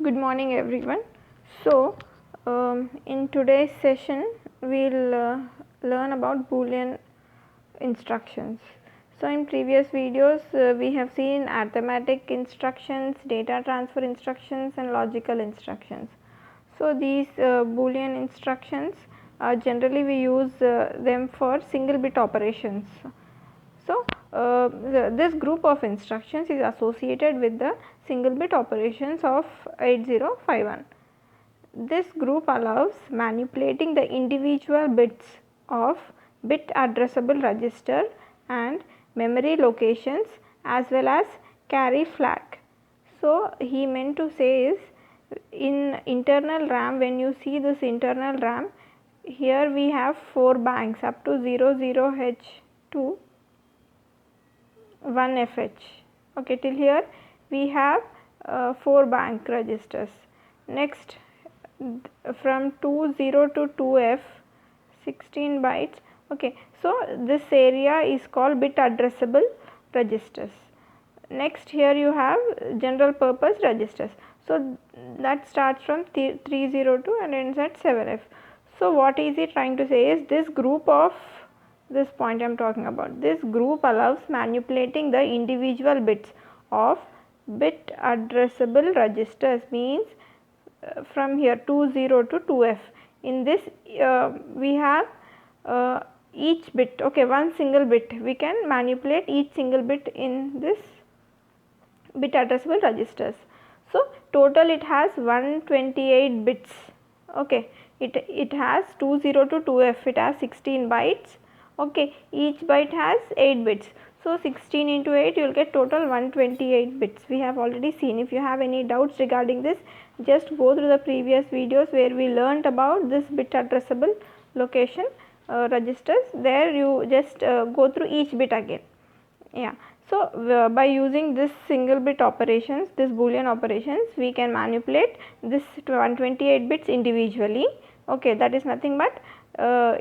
Good morning everyone. So in today's session we'll learn about Boolean instructions. So in previous videos we have seen arithmetic instructions, data transfer instructions and logical instructions. So these Boolean instructions generally we use them for single bit operations. So this group of instructions is associated with the single bit operations of 8051. This group allows manipulating the individual bits of bit addressable register and memory locations as well as carry flag. So he meant to say is, in internal RAM, when you see this internal RAM, here we have 4 banks up to 00H to 1FH. Okay, till here we have 4 bank registers. Next, from 20 to 2F, 16 bytes. Okay, so this area is called bit addressable registers. Next, here you have general purpose registers. So that starts from 302 and ends at 7F. So what is he trying to say is, this group of this point I am talking about, this group allows manipulating the individual bits of bit addressable registers, means from here 20 to 2F. In this we have each bit, okay, one single bit, we can manipulate each single bit in this bit addressable registers. So total it has 128 bits. Okay, it has 20 to 2F, it has 16 bytes. Okay, each byte has 8 bits. So 16 into 8, you will get total 128 bits. We have already seen. If you have any doubts regarding this, just go through the previous videos where we learnt about this bit addressable location registers. There you just go through each bit again. Yeah. So by using this single bit operations, this Boolean operations, we can manipulate this 128 bits individually. Okay, that is nothing but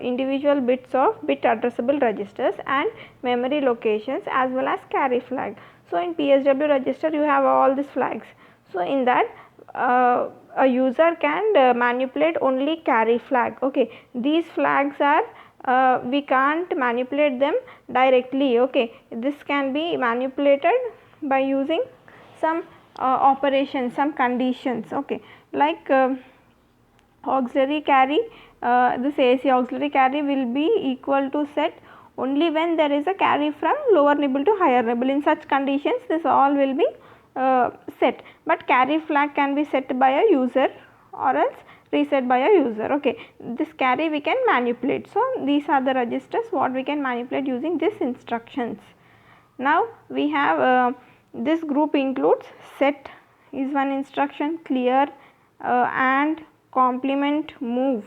individual bits of bit addressable registers and memory locations as well as carry flag. So in PSW register you have all these flags. So in that a user can manipulate only carry flag. Okay, these flags are we can't manipulate them directly. Okay, this can be manipulated by using some operations, some conditions. Okay, like auxiliary carry, this AC auxiliary carry will be equal to set only when there is a carry from lower nibble to higher nibble. In such conditions this all will be set, but carry flag can be set by a user or else reset by a user. Okay, this carry we can manipulate. So these are the registers what we can manipulate using these instructions. Now we have this group includes set is one instruction, clear and complement, move,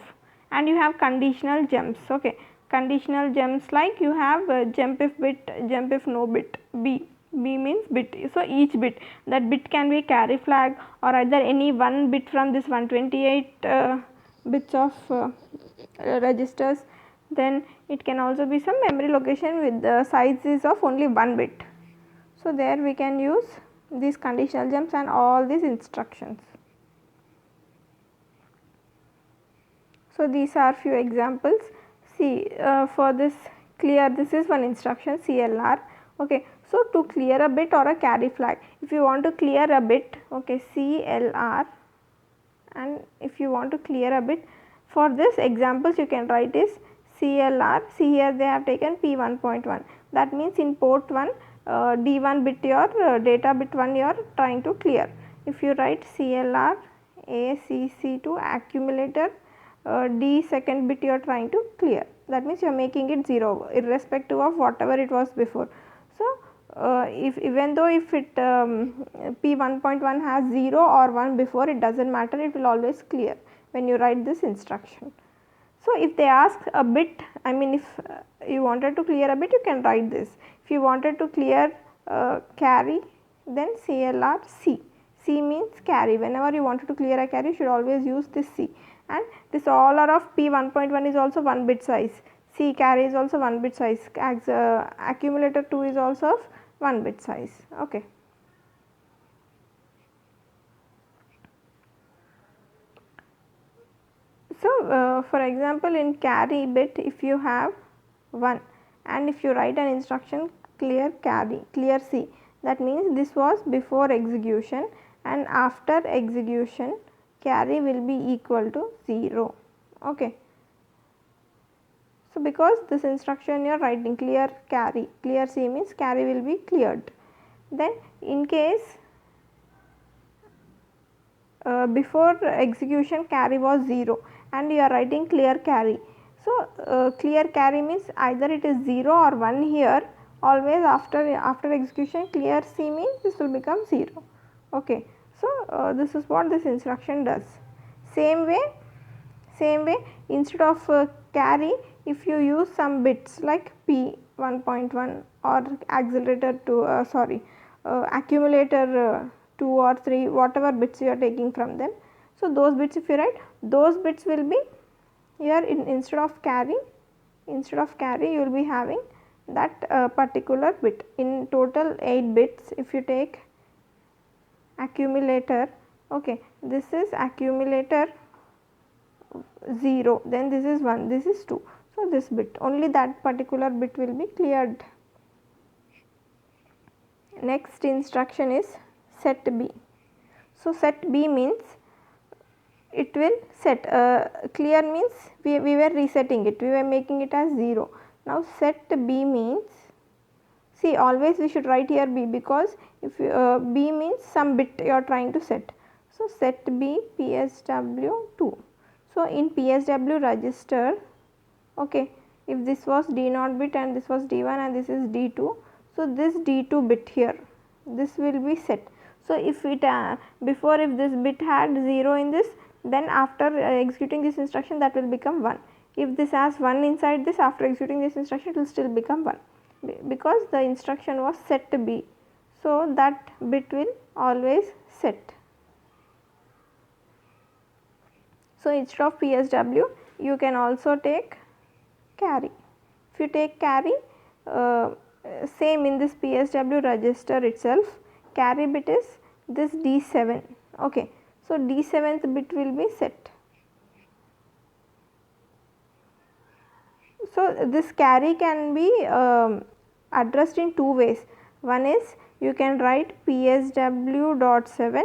and you have conditional jumps. Okay, conditional jumps like you have jump if bit, jump if no bit, B means bit. So each bit, that bit can be carry flag or either any one bit from this 128 bits of registers. Then it can also be some memory location with the sizes of only one bit. So there we can use these conditional jumps and all these instructions. So these are few examples. See, for this clear, this is one instruction, CLR. Okay, so to clear a bit or a carry flag, if you want to clear a bit, okay, CLR, and if you want to clear a bit, for this examples you can write is CLR. See, here they have taken P1.1. That means in port 1, D1 bit your data bit 1 you are trying to clear. If you write CLR ACC2 accumulator, D second bit you are trying to clear, that means you are making it 0 irrespective of whatever it was before. So if even though if it P1.1 has 0 or 1 before, it does not matter, it will always clear when you write this instruction. So if they ask a bit, I mean if you wanted to clear a bit, you can write this. If you wanted to clear carry, then CLR C. C means carry. Whenever you wanted to clear a carry, you should always use this C. And this all are of P1.1 is also 1 bit size. C carry is also 1 bit size. Accumulator 2 is also of 1 bit size. Okay. So, for example, in carry bit, if you have 1 and if you write an instruction clear carry, clear C, that means this was before execution, and after execution carry will be equal to 0. Okay. So, because this instruction you are writing clear carry, clear C means carry will be cleared. Then in case before execution carry was 0 and you are writing clear carry. So, clear carry means either it is 0 or 1 here, always after execution clear C means this will become 0. Okay. So, this is what this instruction does. Same way instead of carry, if you use some bits like P 1.1 or accelerator to accumulator 2 or 3, whatever bits you are taking from them. So, those bits if you write, those bits will be here instead of carry you will be having that particular bit. In total 8 bits, if you take accumulator, okay, this is accumulator 0, then this is 1, this is 2. So, this bit, only that particular bit will be cleared. Next instruction is set B. So, set B means it will set, clear means we were resetting it, we were making it as 0. Now, set B means, see, always we should write here B, because if B means some bit you are trying to set. So, set B PSW 2. So, in PSW register, okay, if this was D0 bit and this was D1 and this is D2, so this D2 bit here, this will be set. So, if it before, if this bit had 0 in this, then after executing this instruction that will become 1. If this has 1 inside this, after executing this instruction it will still become 1, because the instruction was set to B. So, that bit will always set. So, instead of PSW you can also take carry. If you take carry, same in this PSW register itself, carry bit is this D7. Okay. So, D7th bit will be set. So, this carry can be addressed in 2 ways. One is you can write PSW.7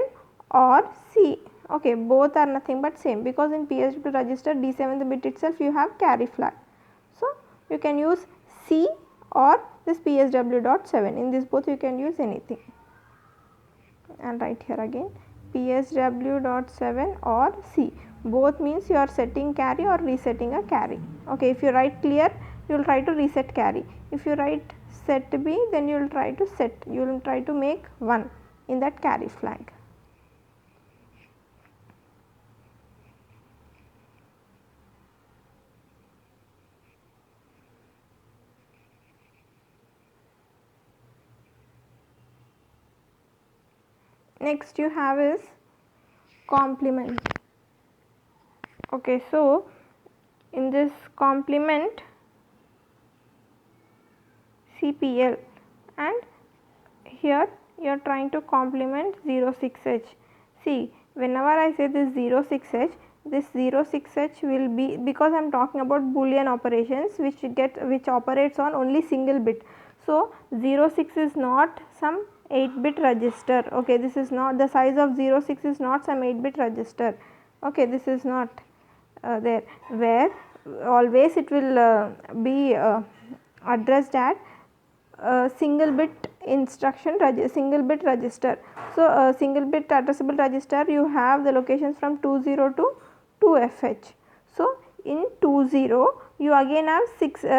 or C. Okay, both are nothing but same, because in PSW register D7th bit itself you have carry flag. So, you can use C or this PSW.7. In this both you can use anything. And write here again PSW.7 or C, both means you are setting carry or resetting a carry. Okay, if you write clear you will try to reset carry, if you write set B then you will try to set, you will try to make 1 in that carry flag. Next you have is complement. Okay, so in this complement CPL, and here you are trying to complement 06H. See, whenever I say this 06H, this 06H will be, because I am talking about Boolean operations which operates on only single bit. So, 06 is not some 8-bit register. Okay, this is not, the size of 06 is not some 8-bit register. Okay, this is not there, where always it will be addressed at single bit instruction single bit register. So, single bit addressable register you have the locations from 20 to 2FH. So, in 20 you again have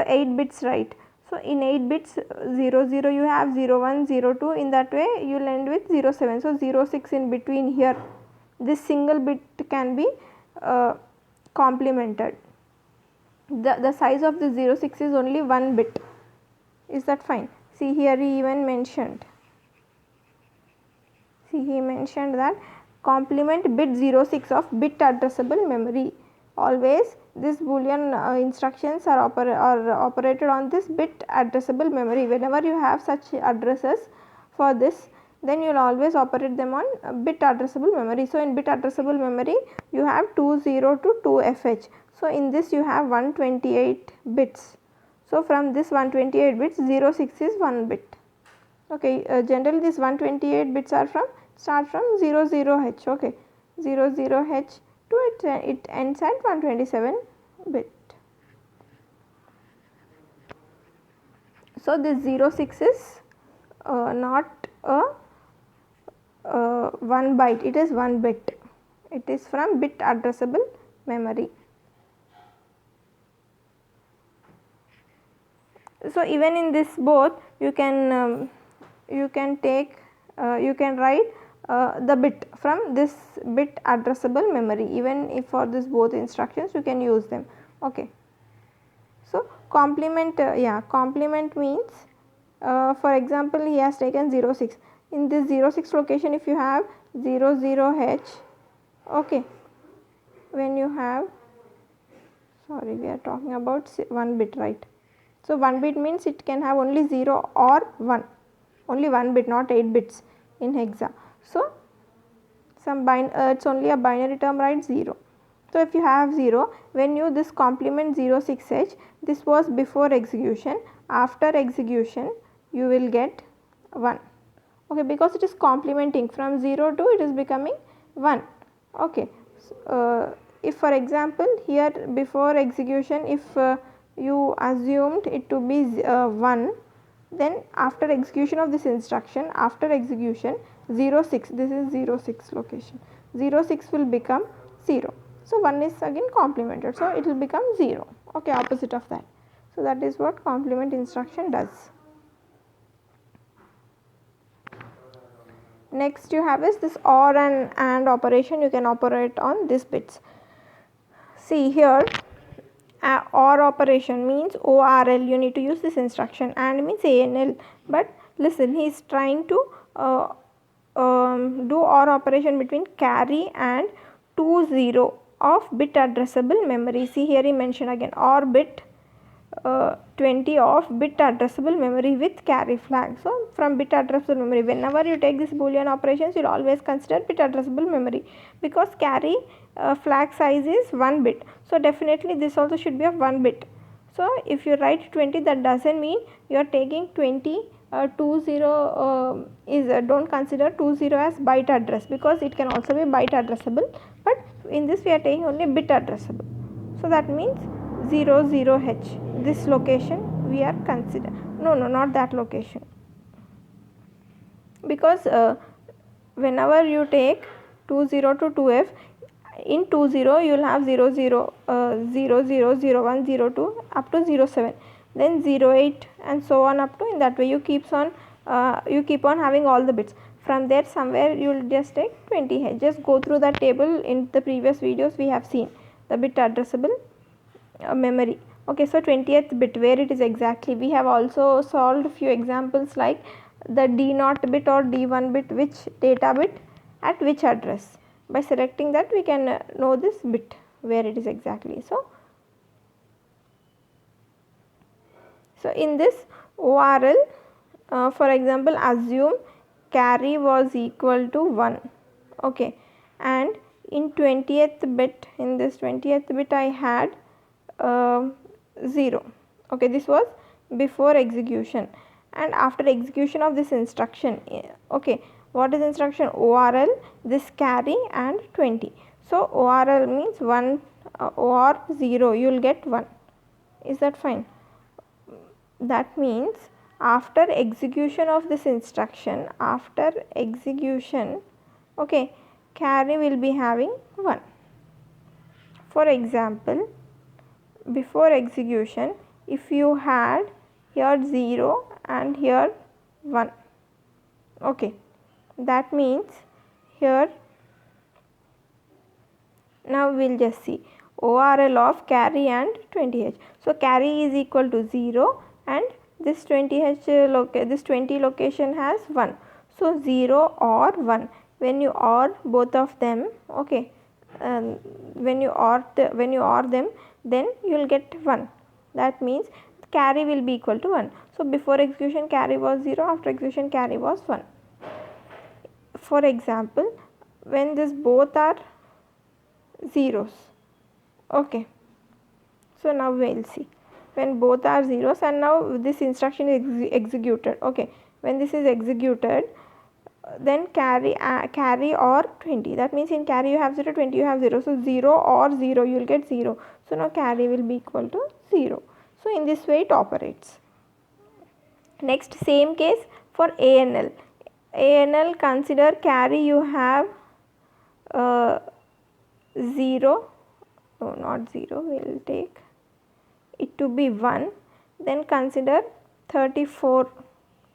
8 bits, right. So, in 8 bits 00 you have 01, 02, in that way you will end with 07. So, 06 in between here, this single bit can be complemented. The size of the 06 is only 1 bit. Is that fine? See, here he even mentioned. See, he mentioned that complement bit 06 of bit addressable memory. Always this Boolean instructions are operated on this bit addressable memory. Whenever you have such addresses for this, then you will always operate them on bit addressable memory. So, in bit addressable memory you have 20 to 2FH. So, in this you have 128 bits. So, from this 128 bits 06 is 1 bit. Okay, generally these 128 bits are start from 00H. Okay, 00H to it ends at 127 bit. So, this 06 is not a 1 byte, it is 1 bit. It is from bit addressable memory. So, even in this both you can take you can write the bit from this bit addressable memory. Even if for this both instructions you can use them. Okay. So, complement complement means for example he has taken 06. In this 06 location if you have 00H, okay, when you have, sorry, we are talking about 1 bit, right. So, 1 bit means it can have only 0 or 1, only 1 bit, not 8 bits in hexa. So, it's only a binary term, right, 0. So, if you have 0, when you this complement 06H, this was before execution, after execution you will get 1, okay, because it is complementing from 0 to it is becoming 1, okay. So, if for example here before execution if you assumed it to be 1, then after execution of this instruction, after execution 06, this is 06 location, 06 will become 0. So, 1 is again complemented, so it will become 0, okay, opposite of that. So, that is what complement instruction does. Next you have is this OR and AND operation, you can operate on these bits. See here, OR operation means ORL, you need to use this instruction, AND means ANL, but listen, he is trying to do OR operation between carry and 20 of bit addressable memory. See here he mentioned again OR bit 20 of bit addressable memory with carry flag. So, from bit addressable memory, whenever you take this Boolean operations, you will always consider bit addressable memory, because carry flag size is 1 bit. So, definitely this also should be of 1 bit. So, if you write 20, that does not mean you are taking 20 20 don't consider 20 as byte address, because it can also be byte addressable, but in this we are taking only bit addressable. So, that means 00H, this location we are consider, no, not that location, because whenever you take 20 to 2F, in 20 you will have 00, 00, 01, 02 up to 07, then 08 and so on up to, in that way you keep on having all the bits. From there somewhere you will just take 20H. Just go through that table, in the previous videos we have seen the bit addressable memory. Okay, so 20th bit, where it is exactly, we have also solved few examples like the D0 bit or D1 bit, which data bit at which address. By selecting that we can know this bit where it is exactly. So, in this ORL, for example, assume carry was equal to 1, okay, and in 20th bit, in this 20th bit I had 0, okay, this was before execution, and after execution of this instruction, okay, what is instruction? ORL, this carry and 20. So, ORL means 1 or 0, you will get 1, is that fine? That means after execution of this instruction, after execution, okay, carry will be having 1. For example, before execution, if you had here 0 and here 1, okay, that means here, now we will just see ORL of carry and 20H. So, carry is equal to 0 and this 20H this 20 location has 1. So, 0 or 1, when you OR both of them, okay, when you OR them, then you will get 1. That means carry will be equal to 1. So, before execution carry was 0, after execution carry was 1. for example, when this both are zeros, okay, so now we will see when both are zeros, and now this instruction is executed. Okay, when this is executed, then carry or 20, that means in carry you have 0, 20 you have 0, so 0 or 0 you will get 0, so now carry will be equal to 0. So in this way it operates. Next, same case for ANL. ANL, consider carry you have 0, no not 0, we will take it to be 1, then consider 34,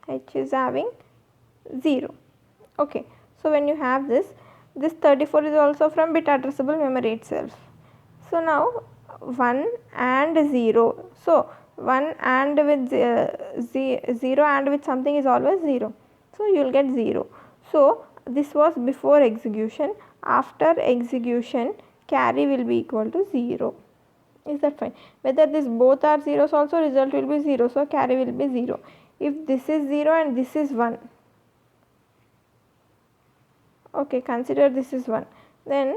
H is having 0. Okay, so when you have this 34 is also from bit addressable memory itself. So now 1 and 0, so 1 and with 0 and with something is always 0, so you will get 0. So this was before execution. After execution, carry will be equal to 0. Is that fine? Whether this both are zeros also, result will be 0, so carry will be 0. If this is 0 and this is 1, okay, consider this is 1, then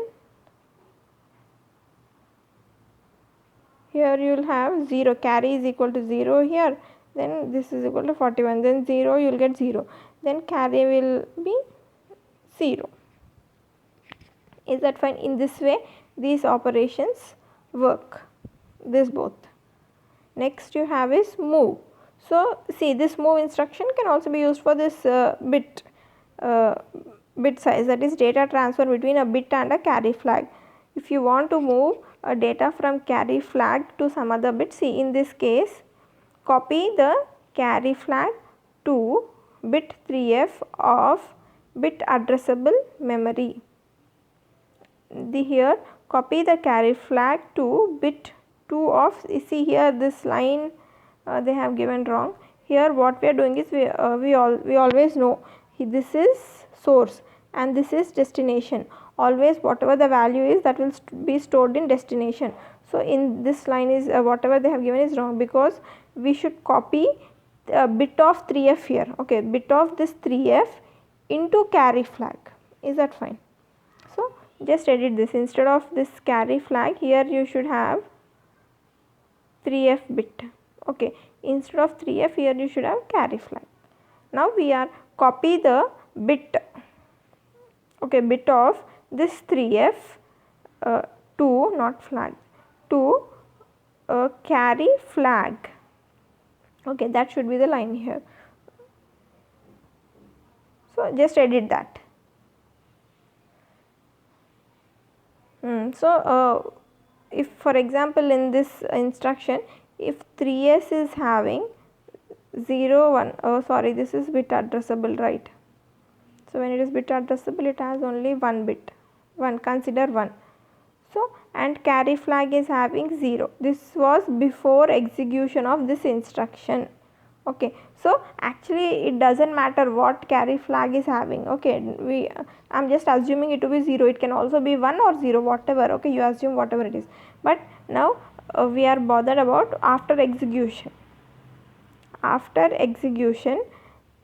here you will have 0, carry is equal to 0 here, then this is equal to 41, then 0 you will get 0, then carry will be 0. Is that fine? In this way these operations work, this both. Next you have is move. So see, this move instruction can also be used for this bit size, that is data transfer between a bit and a carry flag. If you want to move a data from carry flag to some other bit, see in this case copy the carry flag to bit 3f of bit addressable memory. Here copy the carry flag to bit 2 of, see here this line they have given wrong. Here what we are doing is we always know this is source and this is destination. Always whatever the value is, that will be stored in destination. So in this line is whatever they have given is wrong, because we should copy a bit of 3f here. Okay, bit of this 3f into carry flag. Is that fine? So just edit this. Instead of this carry flag, here you should have 3f bit. Okay, instead of 3f, here you should have carry flag. Now we are copy the bit, okay, bit of this 3f to, not flag, to carry flag. Okay, that should be the line here. So just edit that. So if for example in this instruction, if 3s is having 0 1, oh sorry, this is bit addressable, right? So when it is bit addressable, it has only one bit, 1, consider 1. So and carry flag is having 0. This was before execution of this instruction. Okay, so actually it doesn't matter what carry flag is having. Okay, I'm just assuming it to be 0. It can also be 1 or 0, whatever. Okay, you assume whatever it is. But now we are bothered about after execution. After execution,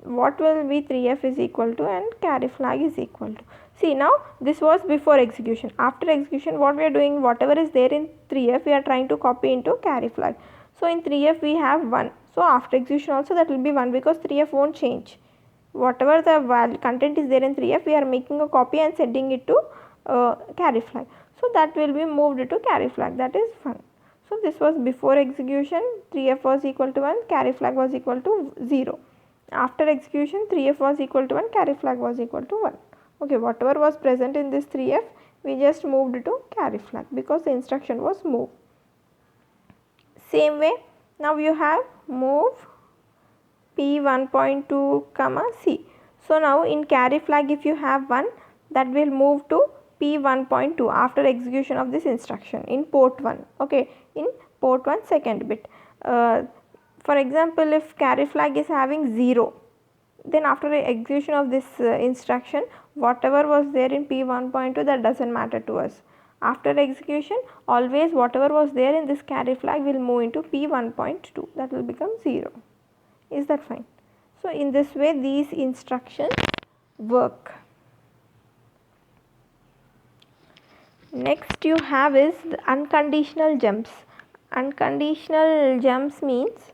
what will be 3f is equal to and carry flag is equal to. See, now this was before execution. After execution, what we are doing, whatever is there in 3f, we are trying to copy into carry flag. So in 3f we have 1. So after execution also that will be 1, because 3f won't change. Whatever the content is there in 3f, we are making a copy and sending it to carry flag. So that will be moved to carry flag. That is 1. So this was before execution, 3f was equal to 1, carry flag was equal to 0. After execution, 3f was equal to 1, carry flag was equal to 1. Okay, whatever was present in this 3f, we just moved to carry flag because the instruction was move. Same way, now you have move P1.2 comma C. So now in carry flag, if you have 1, that will move to P1.2 after execution of this instruction in port 1. Okay, in port 1 second bit. For example, if carry flag is having 0, then after the execution of this instruction, whatever was there in P1.2, that doesn't matter to us. After execution, always whatever was there in this carry flag will move into P1.2, that will become 0. Is that fine? So in this way these instructions work. Next you have is the unconditional jumps. Unconditional jumps means,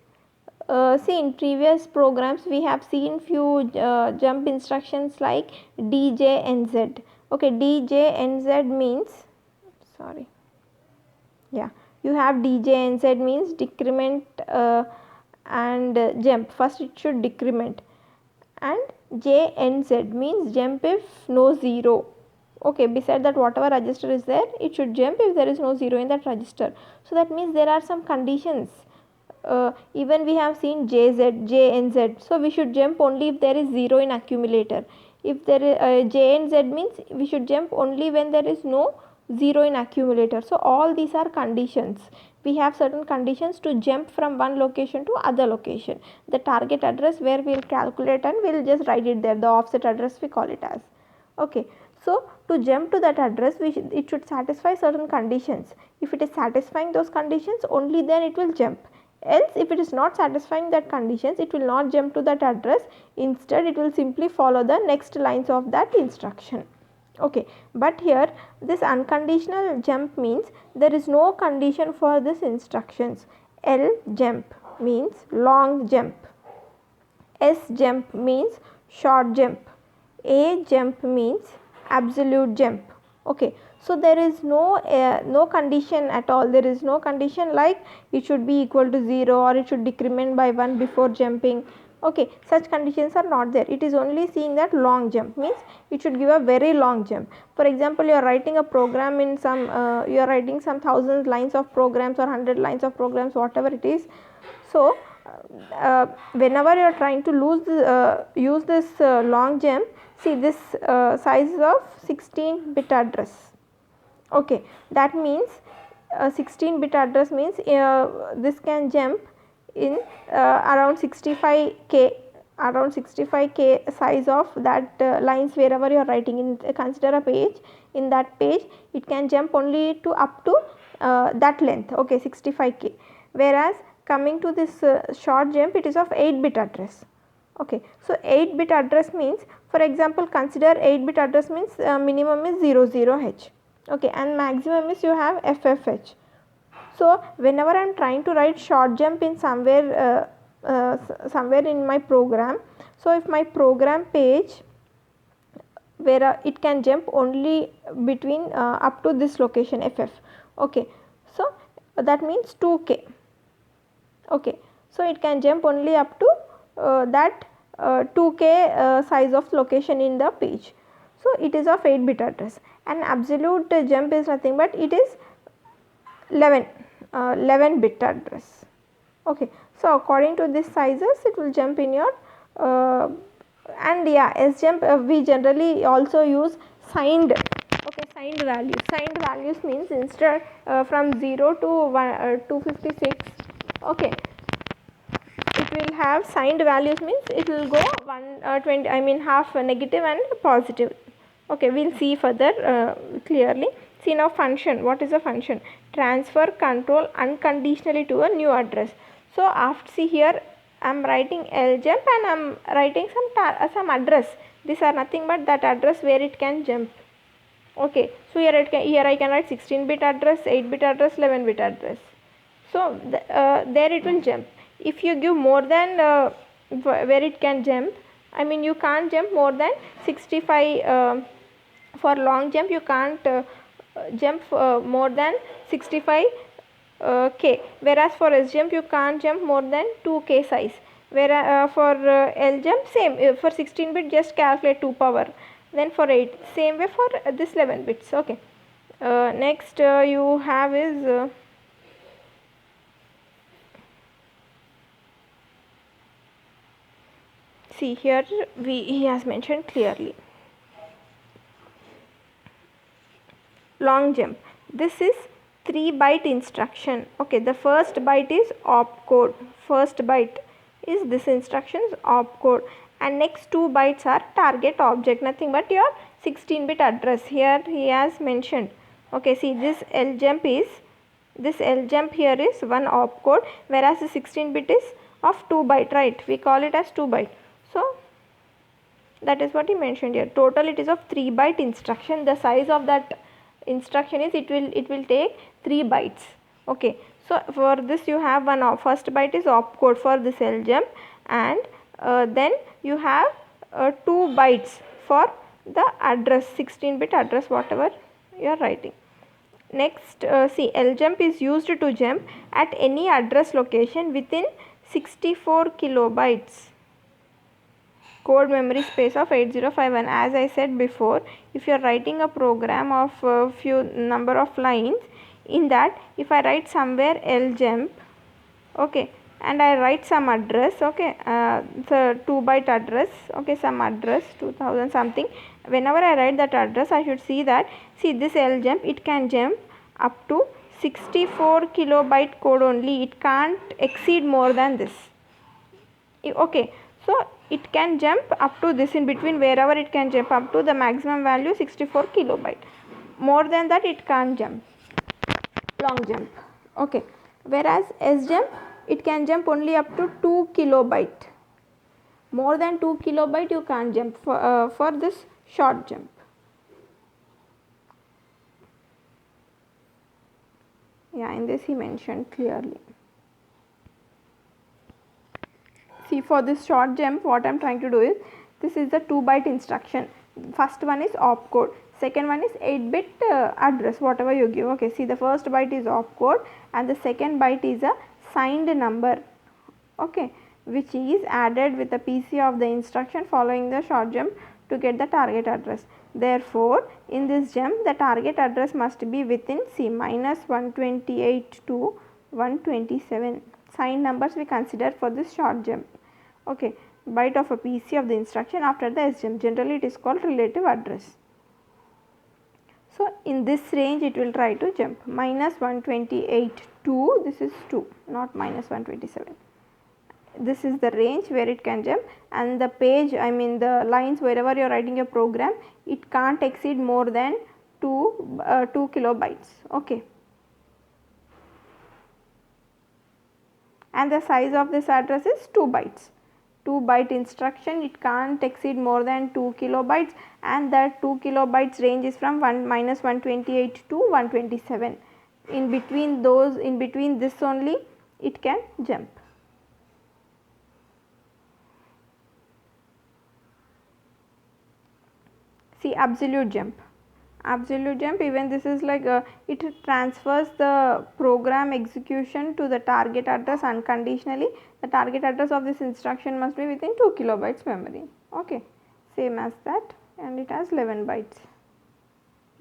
see, in previous programs we have seen few jump instructions like dj nz. Okay, dj nz means, sorry, yeah, you have dj nz means decrement and jump. First it should decrement, and jnz means jump if no 0. Okay, beside that whatever register is there, it should jump if there is no 0 in that register. So that means there are some conditions. Even we have seen jz, jnz, so we should jump only if there is 0 in accumulator. If there is jnz means we should jump only when there is no 0 in accumulator. So all these are conditions. We have certain conditions to jump from one location to other location. The target address where we will calculate and we will just write it there, the offset address we call it as. Okay, so to jump to that address it should satisfy certain conditions. If it is satisfying those conditions, only then it will jump. Else if it is not satisfying that conditions, it will not jump to that address. Instead it will simply follow the next lines of that instruction. Okay, but here this unconditional jump means there is no condition for this instructions. L jump means long jump, S jump means short jump, A jump means absolute jump. Okay, so there is no condition at all. There is no condition like it should be equal to 0 or it should decrement by 1 before jumping. Okay, such conditions are not there. It is only seeing that long jump means it should give a very long jump. For example, you are writing a program in some you are writing some 1000 lines of programs or 100 lines of programs, whatever it is. So whenever you are trying to use this long jump, see this size is of 16-bit address. Okay, that means 16-bit address means this can jump in around 65k, size of that lines wherever you are writing in. Consider a page. In that page it can jump only to up to that length. Okay, 65k. Whereas coming to this short jump, it is of 8-bit address. Okay, so 8-bit address means, for example, consider 8-bit address means minimum is 00h. Okay, and maximum is you have ffh. So whenever I am trying to write short jump in somewhere in my program, so if my program page where it can jump only between up to this location ff. Okay, so that means 2k. Okay, so it can jump only up to that 2k size of location in the page. So it is of 8-bit address, and absolute jump is nothing but it is 11-bit address. Okay, so according to these sizes it will jump in your and yeah, S jump we generally also use signed. Okay, signed values. Signed values means instead from 0 to 256. Okay, it will have signed values means it will go 120, I mean half negative and positive. Okay, we will see further clearly. See now function. What is a function? Transfer control unconditionally to a new address. So after, see here I am writing ljump and I am writing some address. These are nothing but that address where it can jump. Okay, so here I can write 16-bit address, 8-bit address, 11-bit address. So there it will jump. If you give more than where it can jump, I mean you can't jump more than 65. For long jump you can't jump more than 65 k, whereas for S jump you can't jump more than 2k size. Whereas for L jump same, for 16-bit just calculate 2 power, then for 8 same way for this 11 bits. Okay, next you have is see here he has mentioned clearly long jump. This is 3-byte instruction. Okay, the first byte is opcode. First byte is this instruction's opcode, and next 2 bytes are target object, nothing but your 16-bit address. Here he has mentioned. Okay, see this ljump here is one opcode, whereas the 16-bit is of 2 byte, right? We call it as 2 byte. So that is what he mentioned here. Total it is of 3-byte instruction. The size of that instruction is it will take 3 bytes. Okay, so for this you have one first byte is opcode for this ljump, and then you have 2 bytes for the address, 16-bit address whatever you are writing. Next, see, ljump is used to jump at any address location within 64 kilobytes code memory space of 8051. As I said before, if you are writing a program of few number of lines, in that if I write somewhere ljump, okay, and I write some address, okay, the 2-byte address, okay, some address 2000 something, whenever I write that address I should see that, see, this ljump, it can jump up to 64 kilobyte code only, it can't exceed more than this. Okay, so it can jump up to this, in between wherever it can jump up to the maximum value 64 kilobyte, more than that it can't jump, long jump. Okay, whereas sjump, it can jump only up to 2 kilobyte, more than 2 kilobyte you can't jump for this short jump. Yeah, in this he mentioned clearly. See, for this short jump what I am trying to do is, this is the 2-byte instruction, first one is opcode, second one is 8-bit address whatever you give. Okay, see, the first byte is opcode and the second byte is a signed number, okay, which is added with the PC of the instruction following the short jump to get the target address. Therefore, in this jump the target address must be within, see, -128 to 127 signed numbers we consider for this short jump. Okay, byte of a PC of the instruction after the sjump, generally it is called relative address. So, in this range it will try to jump -128 to, this is 2, not -127. This is the range where it can jump, and the page, I mean the lines wherever you are writing a program, it can't exceed more than 2 kilobytes. Okay. And the size of this address is 2 bytes. 2-byte instruction, it can't exceed more than 2 kilobytes, and that 2 kilobytes range is from -128 to 127. In between those, in between this only it can jump. See, absolute jump. Absolute jump, even this is like it transfers the program execution to the target address unconditionally. The target address of this instruction must be within 2 kilobytes memory. Okay, same as that, and it has 11 bytes,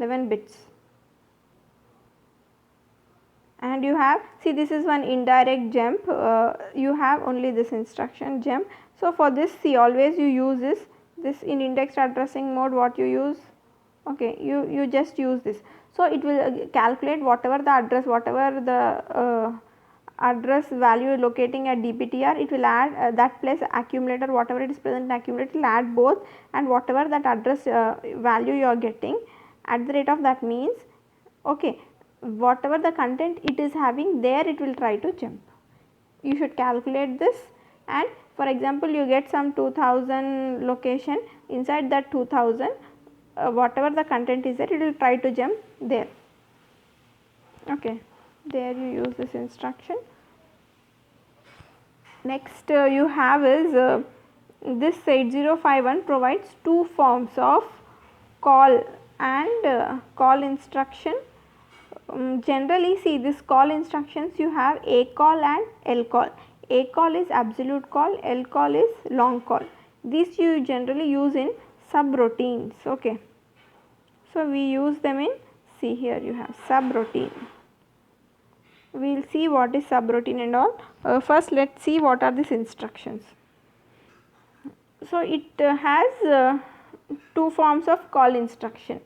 11 bits. And you have, see, this is one indirect jump, you have only this instruction jump. So for this, see, always you use this in indexed addressing mode, what you use, okay, you just use this. So it will calculate whatever the address, whatever the address value locating at DPTR, it will add that plus accumulator, whatever it is present in accumulator, it will add both, and whatever that address value you are getting at the rate of that means, okay, whatever the content it is having there, it will try to jump. You should calculate this, and for example you get some 2000 location, inside that 2000 whatever the content is there, it will try to jump there. Okay, there you use this instruction. Next you have is this 8051 provides 2 forms of call and call instruction. Generally, see, this call instructions you have a call and l call. A call is absolute call, l call is long call. These you generally use in subroutines. Okay, so we use them in, see, here you have subroutine. We will see what is subroutine and all. First let us see what are these instructions. So it has 2 forms of call instruction.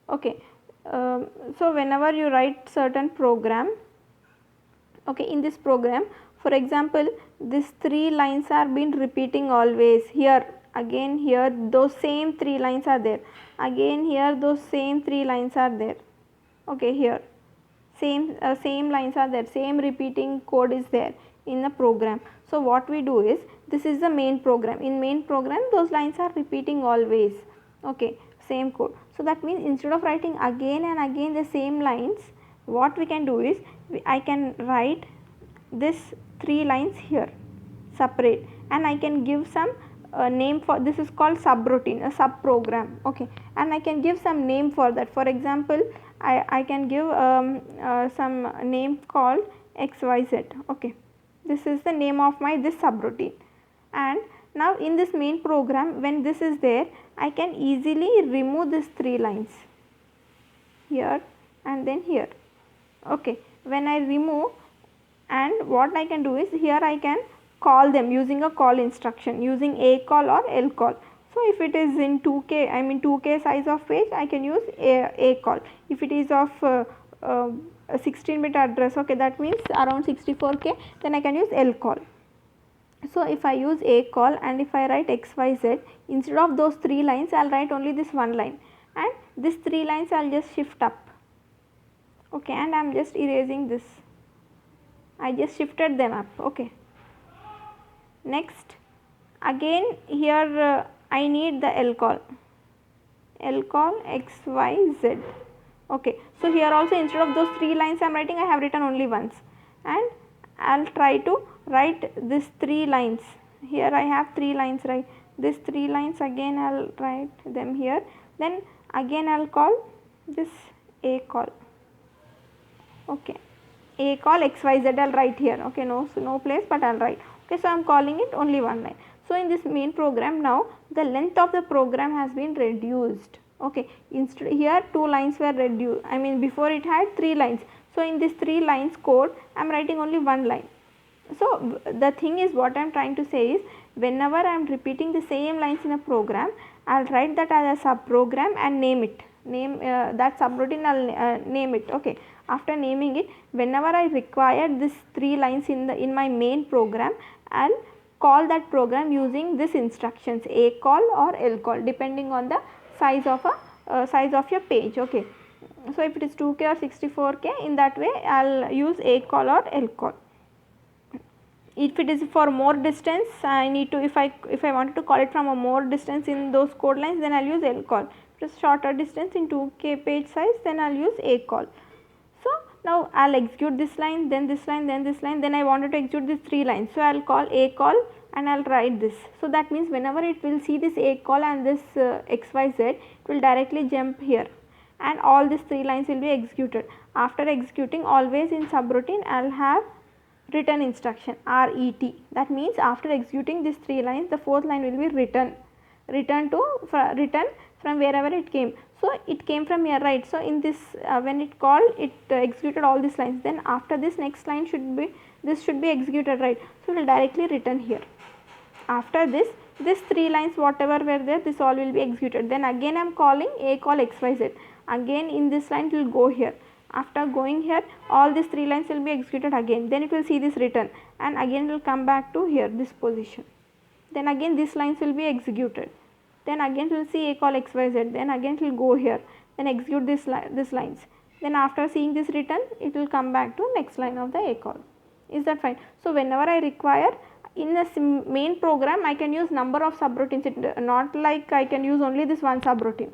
Okay, so whenever you write certain program, okay, in this program, for example, these 3 lines are been repeating always, here again, here those same 3 lines are there, again here those same 3 lines are there, okay, here same lines are there, same repeating code is there in the program. So what we do is, this is the main program, in main program those lines are repeating always, okay. same code. So that means instead of writing again and again the same lines, what we can do is I can write this 3 lines here separate, and I can give some name for this is called subroutine, a sub program, okay, and I can give some name for that. For example, I can give some name called xyz, okay, this is the name of my this subroutine. And now in this main program, when this is there, I can easily remove these 3 lines here and then here, okay. When I remove, and what I can do is here I can call them using a call instruction using a call or l call. So if it is in 2k, I mean 2k size of page, I can use a call. If it is of a 16-bit address, okay, that means around 64k, then I can use l call. So if I use a call and if I write xyz, instead of those 3 lines I will write only this one line, and this 3 lines I will just shift up, okay, and I am just erasing this, I just shifted them up, okay. Next, again here I need the l call xyz, okay. So here also instead of those 3 lines I am writing, I have written only once, and I will try to write this 3 lines. Here I have 3 lines, right? This 3 lines again I will write them here, then again I will call this a call, okay, a call xyz I will write here, okay, no place, but I will write, okay. So I am calling it only one line. So in this main program, now the length of the program has been reduced, okay. Instead here 2 lines were reduced, I mean before it had 3 lines. So in this 3 lines code I am writing only one line. So the thing is, what I am trying to say is, whenever I am repeating the same lines in a program, I will write that as a sub program and name it, that subroutine I will name it, okay. After naming it, whenever I require this 3 lines in my main program, I will call that program using this instructions a call or l call, depending on the size of your page, okay. So if it is 2k or 64k, in that way I will use a call or l call. If it is for more distance, I need to, if I wanted to call it from a more distance in those code lines, then I will use l call. If it is shorter distance in 2k page size, then I will use a call. So now I will execute this line, then this line, then this line, then I wanted to execute these 3 lines. So I will call a call and I will write this. So that means whenever it will see this a call and this xyz, it will directly jump here, and all these 3 lines will be executed. After executing, always in subroutine I will have return instruction, ret. That means after executing these 3 lines, the 4th line will be return from wherever it came. So it came from here, right? So in this when it called, it executed all these lines, then after this next line should be executed, right? So it will directly return here. After this 3 lines whatever were there, this all will be executed. Then again I am calling a call xyz, again in this line it will go here. After going here, all these 3 lines will be executed again, then it will see this return, and again it will come back to here, this position. Then again these lines will be executed, then again it will see a call xyz, then again it will go here, then execute this lines. Then after seeing this return, it will come back to next line of the a call. Is that fine? So whenever I require, in the main program I can use number of subroutines, not like I can use only this one subroutine,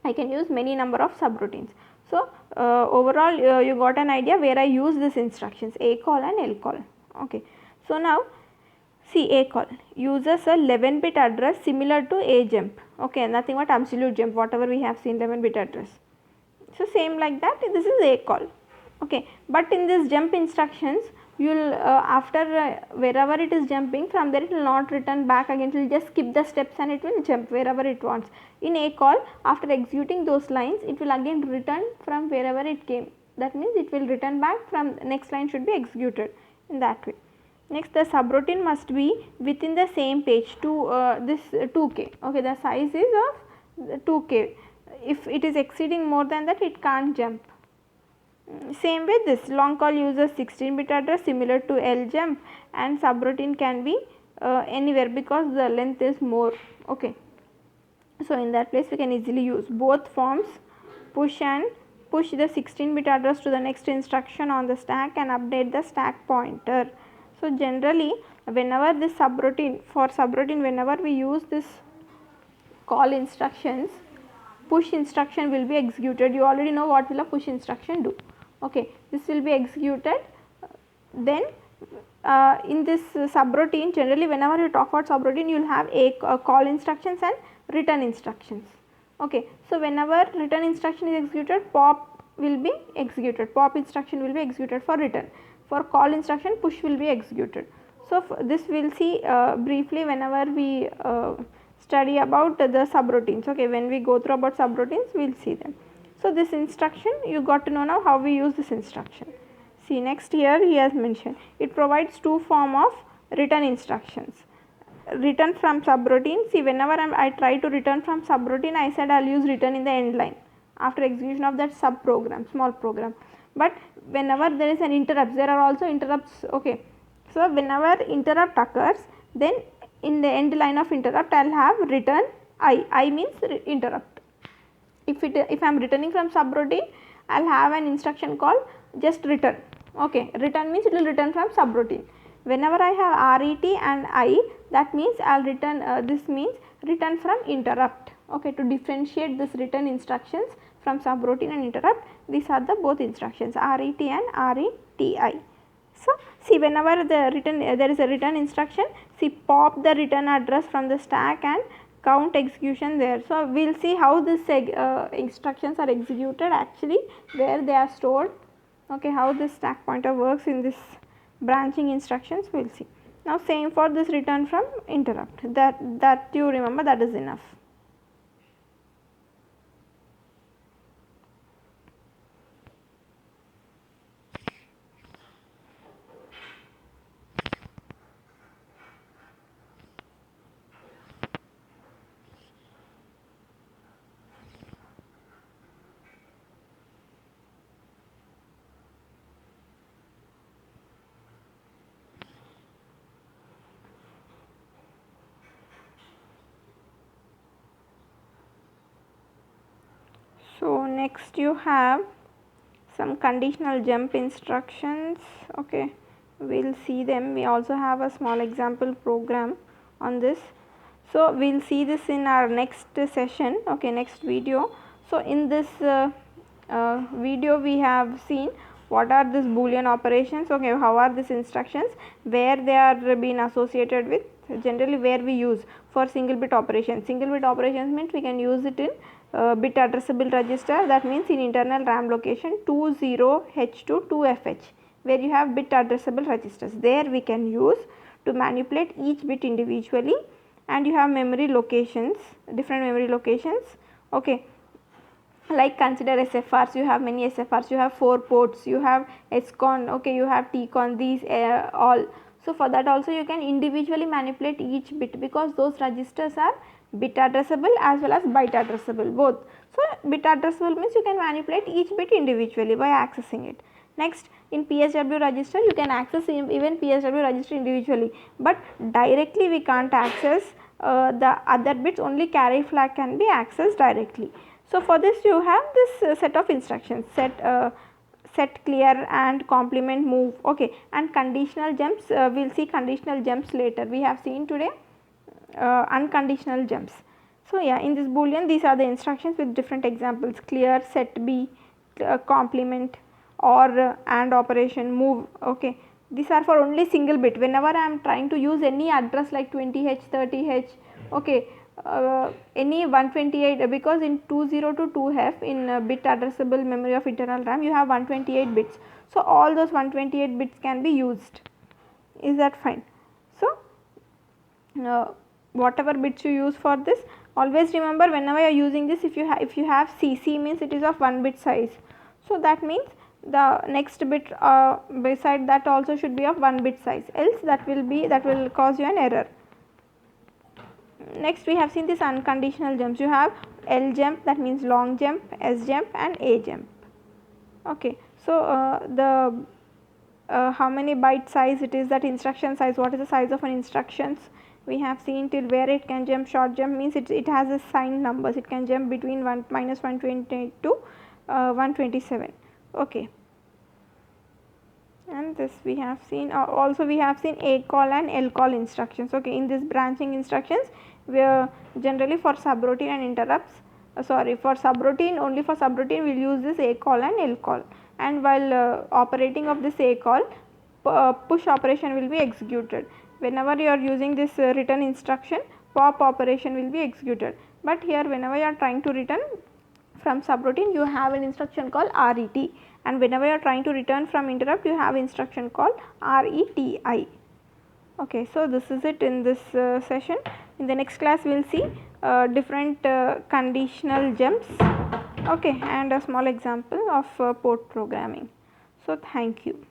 I can use many number of subroutines. So overall you got an idea where I use these instructions a call and l call, okay. So now see, a call uses a 11-bit address similar to a jump, okay, nothing but absolute jump, whatever we have seen 11-bit address. So same like that, this is a call, okay. But in this jump instructions, you will after wherever it is jumping, from there it will not return back again, it will just skip the steps and it will jump wherever it wants. In a call, after executing those lines, it will again return from wherever it came, that means it will return back from next line should be executed in that way. Next, the subroutine must be within the same page to this 2k, okay, the size is of 2k. If it is exceeding more than that, it can't jump. Same way, this long call uses 16-bit address similar to ljump, and subroutine can be anywhere because the length is more, okay. So in that place we can easily use both forms, push the 16-bit address to the next instruction on the stack and update the stack pointer. So generally whenever this subroutine, whenever we use this call instructions, push instruction will be executed. You already know what will a push instruction do. Okay, this will be executed. Then in this subroutine, generally whenever you talk about subroutine, you will have a call instructions and return instructions. Okay, so whenever return instruction is executed, pop will be executed, pop instruction will be executed for return. For call instruction, push will be executed. So this we will see briefly whenever we study about the subroutines. Okay, when we go through about subroutines, we will see them. So this instruction, you got to know now how we use this instruction. See, next here he has mentioned, it provides two form of return instructions. Return from subroutine. See, whenever I try to return from subroutine, I said I will use return in the end line after execution of that sub program, small program. But whenever there is an interrupt, there are also interrupts. Okay, so whenever interrupt occurs, then in the end line of interrupt I will have return I means interrupt. If I am returning from subroutine, I will have an instruction called just return. Okay, return means it will return from subroutine. Whenever I have RET and I, that means I will return, this means return from interrupt. Okay, to differentiate this return instructions from subroutine and interrupt, these are the both instructions, RET and RETI. So see, whenever the return there is a return instruction, see, pop the return address from the stack and count execution there. So we will see how this instructions are executed actually, where they are stored. Okay, how this stack pointer works in this branching instructions we will see. Now same for this return from interrupt, that you remember, that is enough. So next you have some conditional jump instructions. Okay, we will see them. We also have a small example program on this. So we will see this in our next session. Okay, next video. So in this video we have seen what are these Boolean operations. Okay, how are these instructions, where they are being associated with, generally where we use for single bit operations. Single bit operations means we can use it in bit addressable register, that means in internal RAM location 20H to 2FH, where you have bit addressable registers. There we can use to manipulate each bit individually, and you have memory locations, different memory locations. Okay, like consider SFRs, you have many SFRs, you have 4 ports, you have SCON, okay, you have TCON, these all. So for that also you can individually manipulate each bit, because those registers are bit addressable as well as byte addressable both. So bit addressable means you can manipulate each bit individually by accessing it. Next, in PSW register you can access even PSW register individually, but directly we can't access the other bits, only carry flag can be accessed directly. So for this you have this set of instructions, set, clear and complement, move. Okay, and conditional jumps, we will see conditional jumps later. We have seen today unconditional jumps. So yeah, in this Boolean these are the instructions with different examples: clear, set B, complement, or and operation, move. Okay, these are for only single bit. Whenever I am trying to use any address like 20H, 30H, okay, any 128, because in 20 to 2F in bit addressable memory of internal RAM you have 128 bits. So all those 128 bits can be used. Is that fine? So whatever bits you use for this, always remember whenever you are using this, if you have CC means it is of 1 bit size. So that means the next bit beside that also should be of 1 bit size, else that will cause you an error. Next we have seen this unconditional jumps. You have L jump, that means long jump, S jump and A jump. Okay, so the how many byte size it is, that instruction size, what is the size of an instructions, we have seen till where it can jump. Short jump means it has a signed numbers, it can jump between minus 128 to 127. Okay, and this we have seen. Also we have seen A call and L call instructions. Okay, in this branching instructions, where generally for subroutine and interrupts, sorry, for subroutine, only for subroutine we will use this A call and L call, and while operating of this A call, push operation will be executed. Whenever you are using this return instruction, pop operation will be executed, but here whenever you are trying to return from subroutine, you have an instruction called RET, and whenever you are trying to return from interrupt, you have instruction called RETI. Okay, so this is it in this session. In the next class we will see different conditional jumps, okay, and a small example of port programming. So thank you.